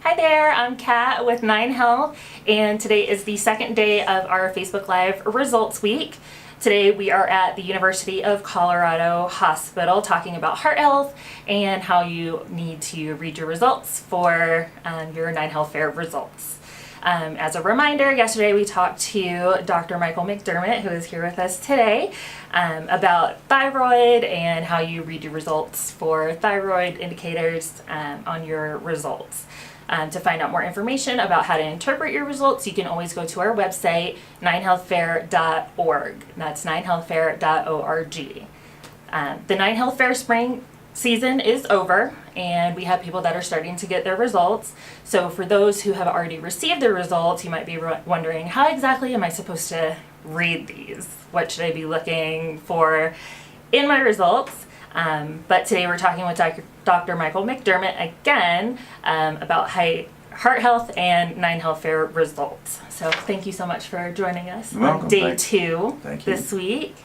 Hi there, I'm Kat with 9Health, and today is the second day of our Facebook Live Results Week. Today we are at the University of Colorado Hospital talking about heart health and how you need to read your results for your 9Health Fair results. As a reminder, yesterday we talked to Dr. Michael McDermott, who is here with us today, about thyroid and how you read your results for thyroid indicators on your results. To find out more information about how to interpret your results, you can always go to our website, 9healthfair.org. That's 9healthfair.org. The 9Health Fair spring season is over, and we have people that are starting to get their results. So for those who have already received their results, you might be wondering, how exactly am I supposed to read these? What should I be looking for in my results? But today we're talking with Dr. Michael McDermott again about heart health and 9Health Fair results. So thank you so much for joining us on day two this week.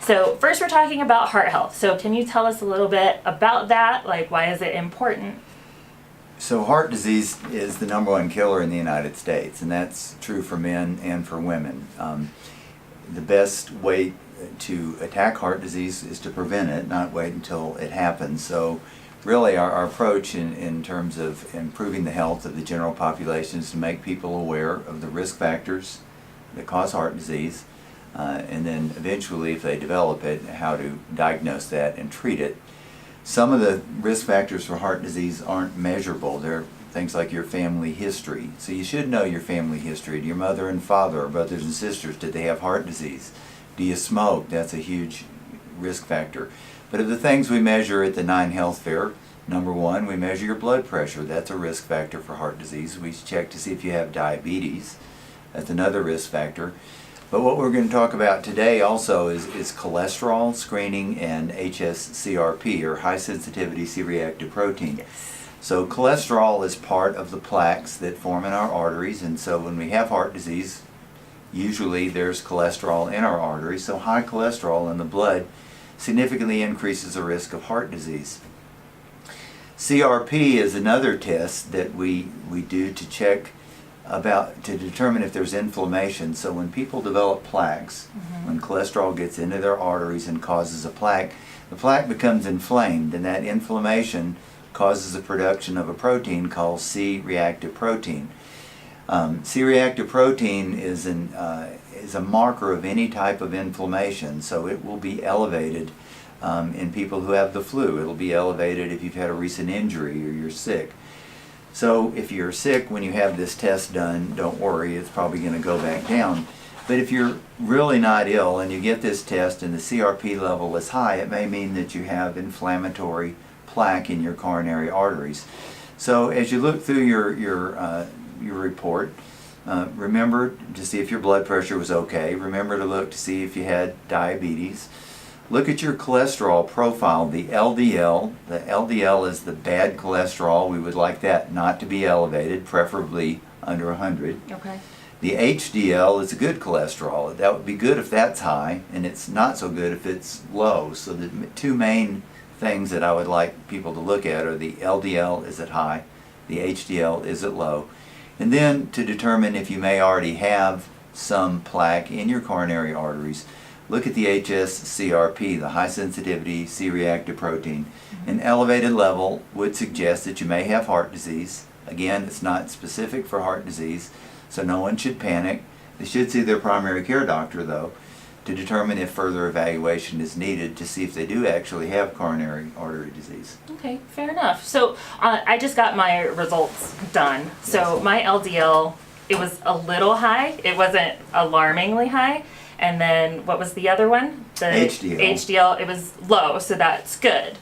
So first we're talking about heart health. So can you tell us a little bit about that? Like, why is it important? So heart disease is the #1 killer in the United States, and that's true for men and for women. The best way to attack heart disease is to prevent it, not wait until it happens. So really our approach in terms of improving the health of the general population is to make people aware of the risk factors that cause heart disease, and then eventually, if they develop it, how to diagnose that and treat it. Some of the risk factors for heart disease aren't measurable. They're things like your family history. So you should know your family history. Do your mother and father or brothers and sisters, did they have heart disease? Do you smoke? That's a huge risk factor. But of the things we measure at the 9Health Fair, #1, we measure your blood pressure. That's a risk factor for heart disease. We check to see if you have diabetes. That's another risk factor. But what we're going to talk about today also is cholesterol screening and hs-CRP, or high sensitivity C-reactive protein. Yes. So cholesterol is part of the plaques that form in our arteries, and so when we have heart disease, usually there's cholesterol in our arteries. So high cholesterol in the blood significantly increases the risk of heart disease. CRP is another test that we do to check to determine if there's inflammation. So when people develop plaques, when cholesterol gets into their arteries and causes a plaque, the plaque becomes inflamed, and that inflammation causes the production of a protein called C-reactive protein. C-reactive protein is a marker of any type of inflammation, so it will be elevated in people who have the flu. It'll be elevated if you've had a recent injury or you're sick. So if you're sick when you have this test done, don't worry, it's probably going to go back down. But if you're really not ill and you get this test and the CRP level is high, it may mean that you have inflammatory plaque in your coronary arteries. So as you look through your report, remember to see if your blood pressure was okay. Remember to look to see if you had diabetes. Look at your cholesterol profile, the LDL. The LDL is the bad cholesterol. We would like that not to be elevated, preferably under 100. Okay. The HDL is a good cholesterol. That would be good if that's high, and it's not so good if it's low. So the two main things that I would like people to look at are the LDL, is it high? The HDL, is it low? And then to determine if you may already have some plaque in your coronary arteries, look at the hs-CRP, the high sensitivity C-reactive protein. An elevated level would suggest that you may have heart disease. Again, it's not specific for heart disease, so no one should panic. They should see their primary care doctor, though, to determine if further evaluation is needed to see if they do actually have coronary artery disease. Okay, fair enough. So I just got my results done. So my LDL, it was a little high. It wasn't alarmingly high. And then what was the other one? The HDL, it was low, so that's good.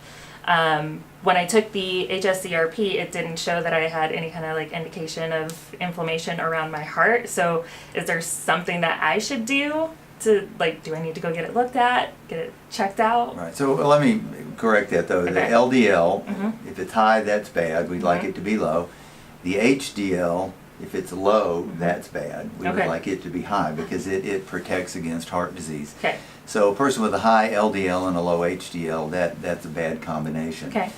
When I took the hs-CRP, it didn't show that I had any kind of like indication of inflammation around my heart. So is there something that I should do to, like, do I need to go get it looked at, get it checked out? Right, so let me correct that though. Okay. The LDL, if it's high, that's bad. We'd like it to be low. The HDL, if it's low, that's bad. We would like it to be high because it protects against heart disease. Okay. So a person with a high LDL and a low HDL, that's a bad combination. Okay.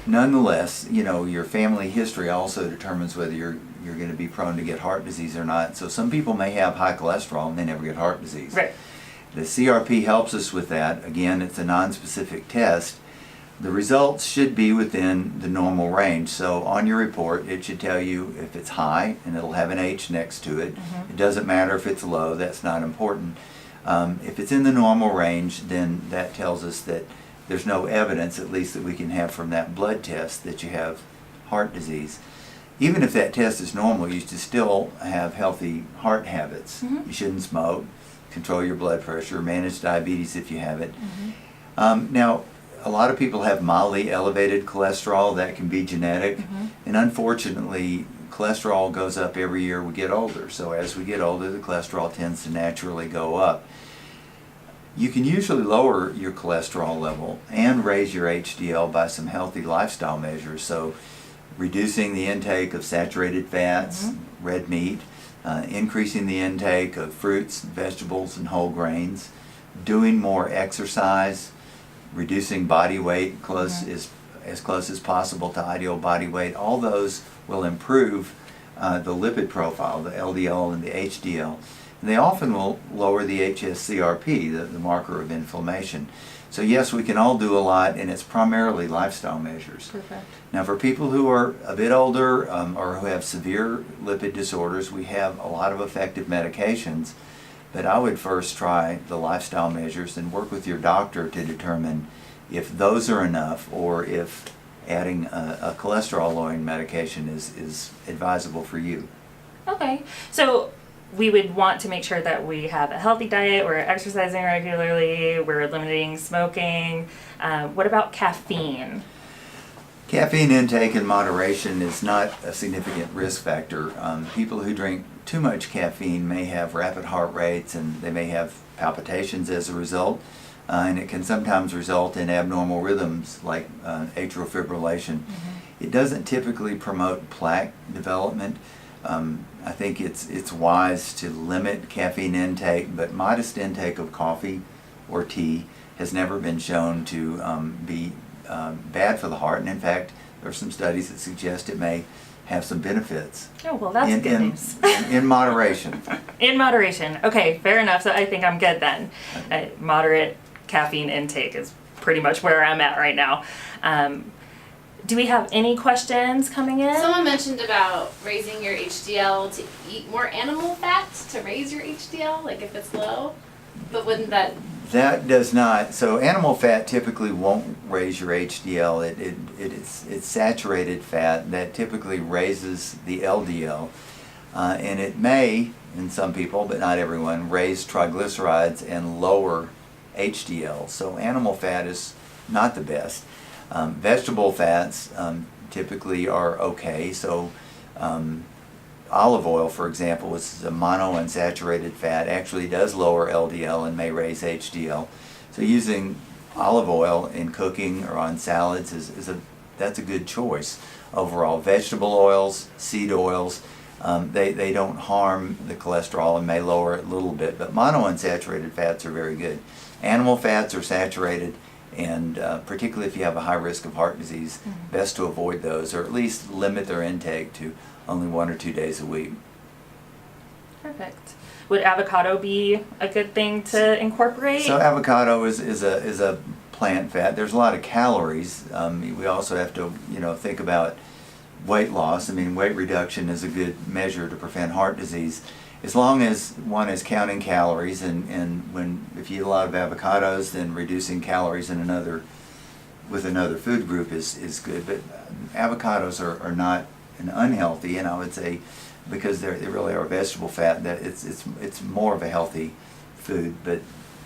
Nonetheless, your family history also determines whether you're going to be prone to get heart disease or not. So some people may have high cholesterol and they never get heart disease. Right. The CRP helps us with that. Again, it's a non-specific test. The results should be within the normal range. So on your report, it should tell you if it's high, and it'll have an H next to it. It doesn't matter if it's low, that's not important. If it's in the normal range, then that tells us that there's no evidence, at least that we can have from that blood test, that you have heart disease. Even if that test is normal, you should still have healthy heart habits. You shouldn't smoke, control your blood pressure, manage diabetes if you have it. Now, a lot of people have mildly elevated cholesterol. That can be genetic. And unfortunately, cholesterol goes up every year we get older. So as we get older, the cholesterol tends to naturally go up. You can usually lower your cholesterol level and raise your HDL by some healthy lifestyle measures. So reducing the intake of saturated fats, red meat, increasing the intake of fruits, vegetables, and whole grains, doing more exercise, reducing body weight as close as possible to ideal body weight. All those will improve the lipid profile, the LDL and the HDL. And they often will lower the hsCRP, the marker of inflammation. So yes, we can all do a lot, and it's primarily lifestyle measures. Perfect. Now for people who are a bit older or who have severe lipid disorders, we have a lot of effective medications. But I would first try the lifestyle measures and work with your doctor to determine if those are enough, or if adding a cholesterol-lowering medication is advisable for you. Okay. So we would want to make sure that we have a healthy diet, we're exercising regularly, we're limiting smoking. What about caffeine? Caffeine intake in moderation is not a significant risk factor. People who drink too much caffeine may have rapid heart rates, and they may have palpitations as a result, and it can sometimes result in abnormal rhythms like atrial fibrillation. It doesn't typically promote plaque development. I think it's wise to limit caffeine intake, but modest intake of coffee or tea has never been shown to be bad for the heart, and in fact there are some studies that suggest it may have some benefits. Oh, well, that's good news. In moderation. In moderation. Okay, fair enough. So I think I'm good then. Moderate caffeine intake is pretty much where I'm at right now. Do we have any questions coming in? Someone mentioned about raising your HDL to eat more animal fats to raise your HDL, like if it's low. But wouldn't that... That does not. So animal fat typically won't raise your HDL. It's saturated fat that typically raises the LDL. And it may, in some people, but not everyone, raise triglycerides and lower HDL. So animal fat is not the best. Vegetable fats typically are okay. So olive oil, for example, which is a monounsaturated fat, actually does lower LDL and may raise HDL. So using olive oil in cooking or on salads that's a good choice overall. Vegetable oils, seed oils, they don't harm the cholesterol and may lower it a little bit, but monounsaturated fats are very good. Animal fats are saturated, and particularly if you have a high risk of heart disease, best to avoid those, or at least limit their intake to only 1 or 2 days a week. Perfect. Would avocado be a good thing to incorporate? So avocado is a plant fat. There's a lot of calories. We also have to think about weight loss. I mean, weight reduction is a good measure to prevent heart disease, as long as one is counting calories, and if you eat a lot of avocados, then reducing calories in with another food group is good. But avocados are not an unhealthy, and I would say, because they really are vegetable fat, that it's more of a healthy food. But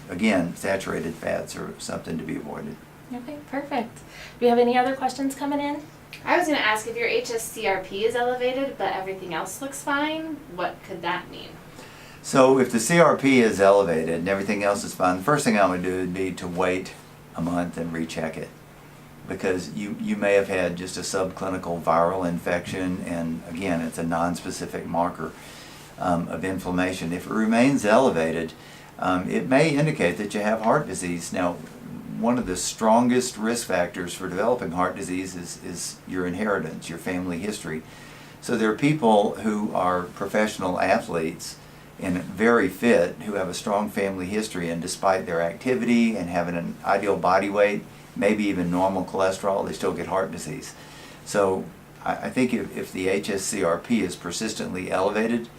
again, saturated fats are something to be avoided. Okay, perfect. Do you have any other questions coming in? I was going to ask, if your hsCRP is elevated but everything else looks fine, what could that mean? So if the CRP is elevated and everything else is fine, the first thing I would do would be to wait a month and recheck it, because you may have had just a subclinical viral infection, and again, it's a non-specific marker of inflammation. If it remains elevated, it may indicate that you have heart disease. Now, one of the strongest risk factors for developing heart disease is your inheritance, your family history. So there are people who are professional athletes and very fit who have a strong family history, and despite their activity and having an ideal body weight, maybe even normal cholesterol, they still get heart disease. So I think if the hsCRP is persistently elevated,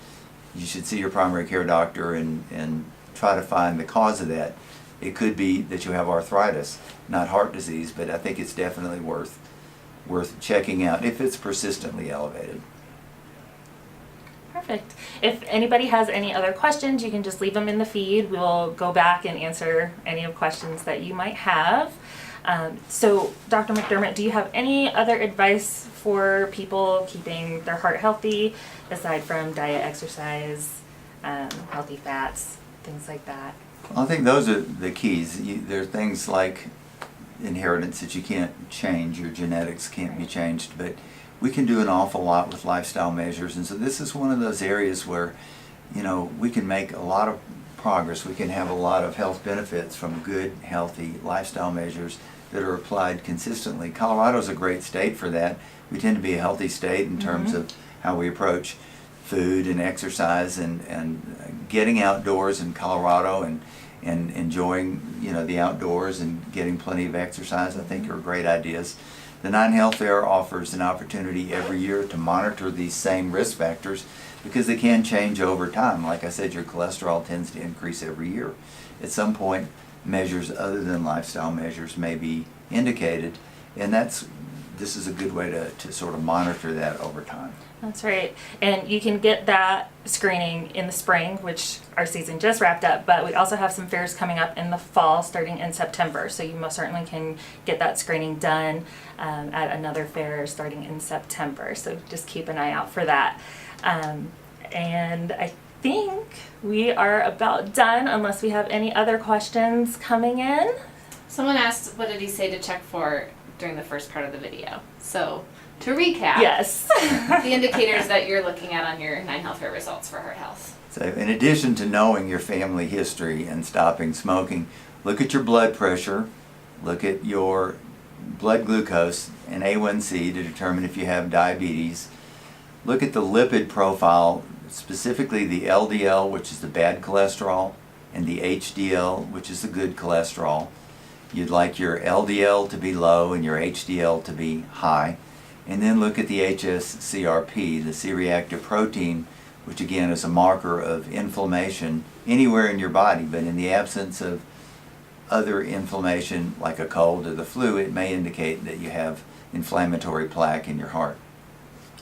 you should see your primary care doctor and try to find the cause of that. It could be that you have arthritis, not heart disease, but I think it's definitely worth checking out if it's persistently elevated. Perfect. If anybody has any other questions, you can just leave them in the feed. We'll go back and answer any of questions that you might have. So, Dr. McDermott, do you have any other advice for people keeping their heart healthy, aside from diet, exercise, healthy fats, things like that? I think those are the keys. There are things like inheritance that you can't change, your genetics can't be changed, but we can do an awful lot with lifestyle measures, and so this is one of those areas where, we can make a lot of progress. We can have a lot of health benefits from good, healthy lifestyle measures that are applied consistently. Colorado's a great state for that. We tend to be a healthy state in terms of how we approach food and exercise and getting outdoors in Colorado and enjoying the outdoors and getting plenty of exercise, I think, are great ideas. The 9Health Fair offers an opportunity every year to monitor these same risk factors because they can change over time. Like I said, your cholesterol tends to increase every year. At some point, measures other than lifestyle measures may be indicated, and this is a good way to sort of monitor that over time. That's right. And you can get that screening in the spring, which our season just wrapped up, but we also have some fairs coming up in the fall starting in September. So you most certainly can get that screening done at another fair starting in September. So just keep an eye out for that. And I think we are about done unless we have any other questions coming in. Someone asked, what did he say to check for during the first part of the video? So, to recap, Yes. the indicators that you're looking at on your 9Health Fair results for heart health. So in addition to knowing your family history and stopping smoking, look at your blood pressure, look at your blood glucose and A1C to determine if you have diabetes. Look at the lipid profile, specifically the LDL, which is the bad cholesterol, and the HDL, which is the good cholesterol. You'd like your LDL to be low and your HDL to be high. And then look at the hsCRP, the C-reactive protein, which again is a marker of inflammation anywhere in your body, but in the absence of other inflammation like a cold or the flu, it may indicate that you have inflammatory plaque in your heart.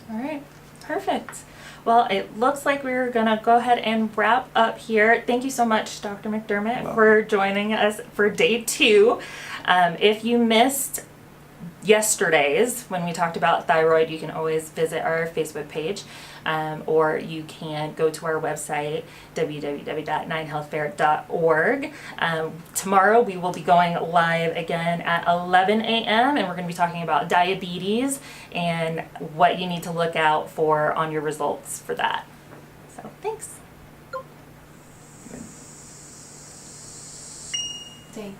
All right. Perfect. Well, it looks like we're going to go ahead and wrap up here. Thank you so much, Dr. McDermott, for joining us for day 2. If you missed yesterday's when we talked about thyroid, you can always visit our Facebook page, or you can go to our website, www.9healthfair.org. Tomorrow we will be going live again at 11 a.m. and we're going to be talking about diabetes and what you need to look out for on your results for that. So thanks. Dang.